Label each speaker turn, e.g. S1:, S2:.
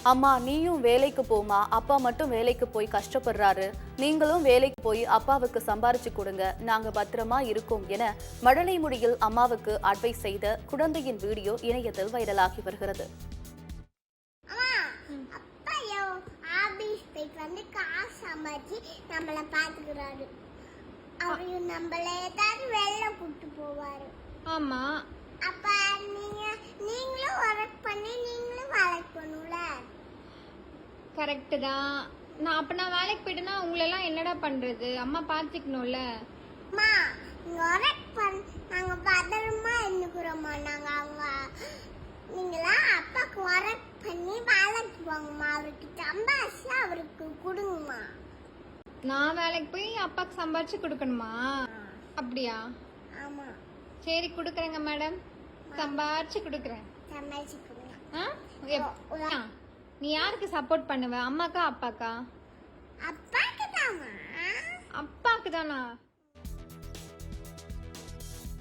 S1: அம்மா நீயும் வேலைக்கு போமா, அப்பா மட்டும் வேலைக்கு போய் கஷ்டப்படுறாரு, நீங்களும் வேலைக்கு போய் அப்பாவுக்கு சம்பாரிச்சு கொடுங்க, நாங்க பத்திரமா இருக்கோம் என மழலைமொழியில் அம்மாவுக்கு அட்வைஸ் செய்த குழந்தையின் வீடியோ இணையத்தில் வைரலாகி வருகிறது.
S2: ஆமா,
S3: அப்ப நீங்களும் ஒர்க் பண்ணி நீங்களும் வேலைக்கு போகணும்ல.
S2: கரெக்ட் தான். நான் வேலைக்கு போயிட்டேன்னா உங்களெல்லாம் என்னடா பண்றது? அம்மா பாத்துக்கணும்ல.
S3: அம்மா நீங்க ஒர்க் நாங்க பத்திரமா இருந்துக்கிறோம்மா. நாங்க அவங்க நீங்களா அப்பாக்கு ஒர்க் பண்ணி வேலைக்கு போங்கம்மா. அவருக்கு சம்பாதிச்சு அவருக்கு கொடுங்கம்மா.
S2: நான் வேலைக்கு போய் அப்பாக்கு சம்பாரிச்சு கொடுக்கணுமா? அப்படியா?
S3: ஆமா.
S2: சரி கொடுக்குறேங்க மேடம், சம்பாரிச்சு கொடுக்குறேன்.
S3: சம்பாதிச்சு கொடுங்க.
S2: நீ யாருக்கு சப்போர்ட் பண்ணுவ, அம்மாக்கா அப்பாக்கா?
S3: அப்பாக்கு தானா?
S2: அப்பாக்கு தானா?